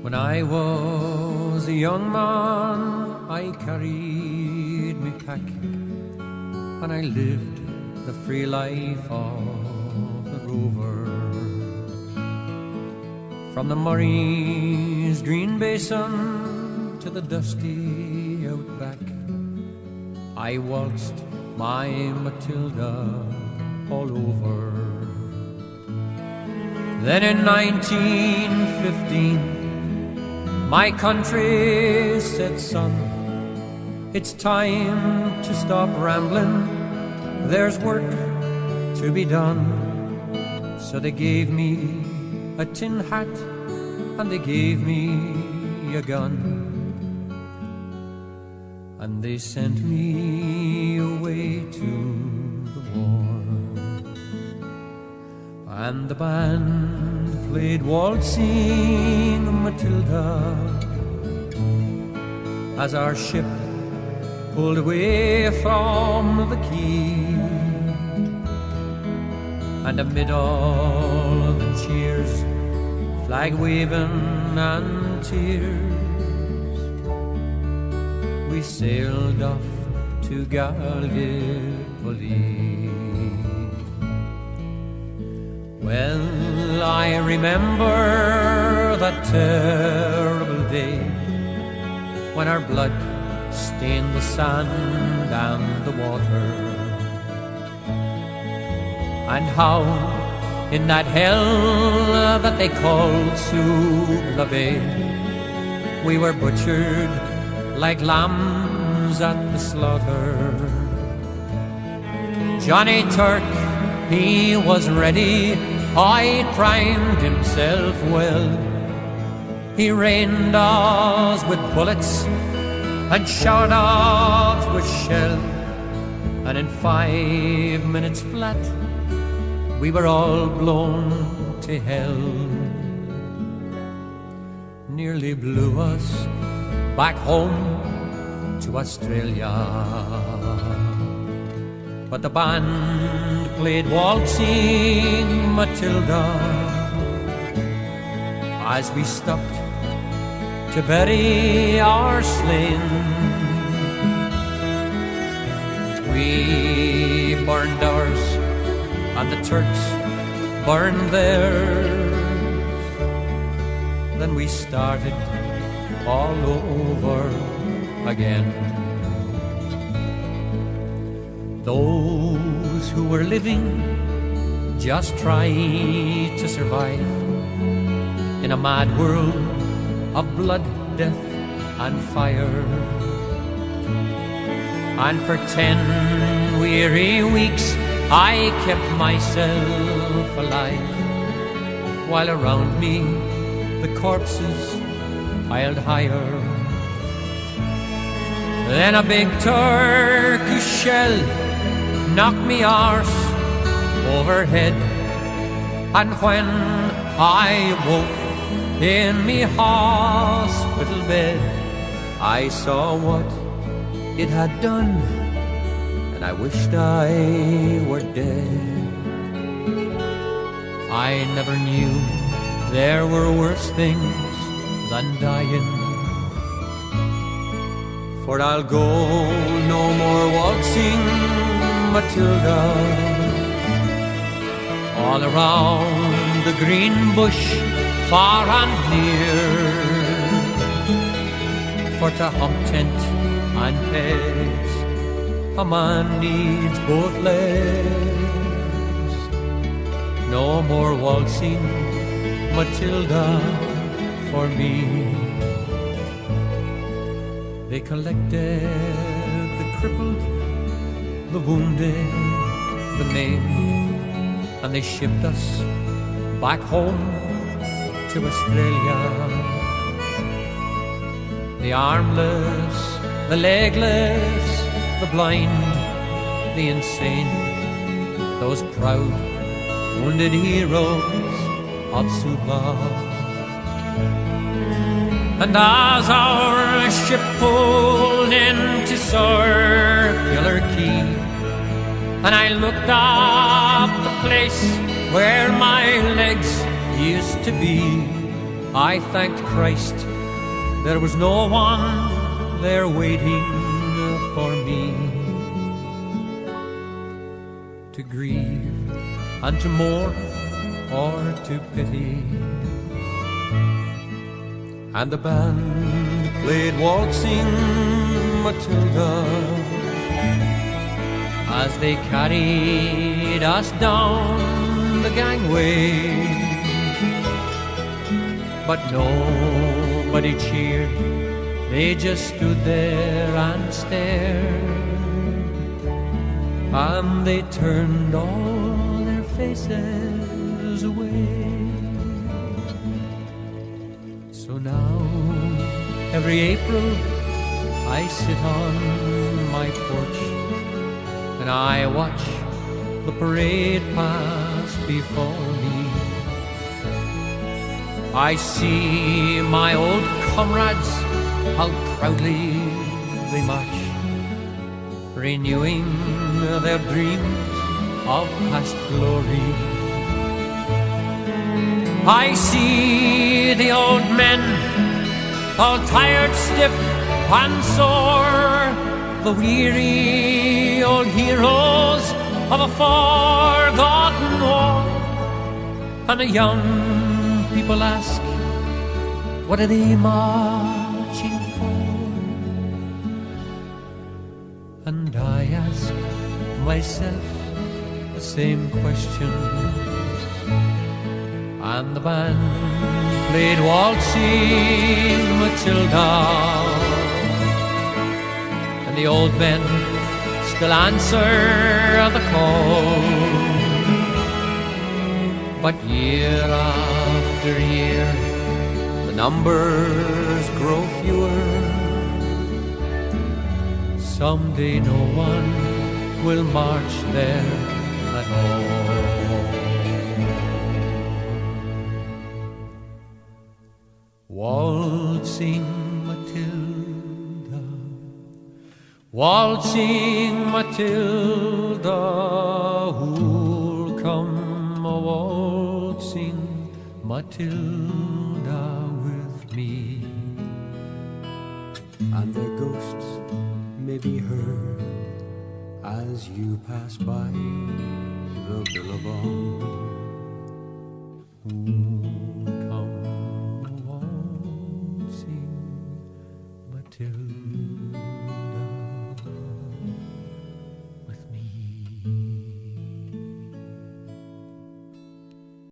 When I was a young man, I carried me pack, and I lived the free life of the rover. From the Murray's green basin to the dusty outback, I waltzed my Matilda all over. Then in 1915, my country said, son, it's time to stop rambling. There's work to be done. So they gave me a tin hat and they gave me a gun. And they sent me away to the war. And the band played waltzing Matilda as our ship pulled away from the quay. And amid all the cheers, flag waving and tears, we sailed off to Gallipoli. Well, I remember that terrible day when our blood stained the sand and the water, and how in that hell that they called Suvla Bay, we were butchered like lambs at the slaughter. Johnny Turk, he was ready, he primed himself well. He rained us with bullets and showered us with shell, and in 5 minutes flat we were all blown to hell. Nearly blew us back home to Australia, but the band played waltzing Matilda as we stopped to bury our slain. We burned ours and the Turks burned theirs. Then we started all over again. Those who were living just tried to survive in a mad world of blood, death and fire. And for 10 weary weeks I kept myself alive, while around me the corpses piled higher. Then a big Turkish shell knocked me arse overhead, and when I woke in me hospital bed, I saw what it had done, and I wished I were dead. I never knew there were worse things than dying, for I'll go no more waltzing Matilda all around the green bush, far and near, for to hump tent and pegs a man needs both legs. No more waltzing Matilda for me. They collected the crippled, the wounded, the maimed, and they shipped us back home to Australia. The armless, the legless, the blind, the insane, those proud, wounded heroes of Suvla. And as our ship pulled into Circular Quay, and I looked up the place where my legs used to be. I thanked Christ there was no one there waiting for me to grieve and to mourn or to pity. And the band played Waltzing Matilda as they carried us down the gangway. But nobody cheered, they just stood there and stared, and they turned all their faces away. So now, every April, I sit on my porch and I watch the parade pass before me. I see my old comrades, how proudly they march, renewing their dreams of past glory. I see the old men, all tired, stiff and sore, the weary old heroes of a forgotten war. And the young people ask, what are they marching for? And I ask myself the same question. And the band played Waltzing Matilda, and the old men still answer the call. But year after year, the numbers grow fewer. Someday no one will march there at all. Waltzing Matilda, waltzing Matilda, who'll come a-waltzing Matilda with me? And their ghosts may be heard as you pass by the billabong. Ooh.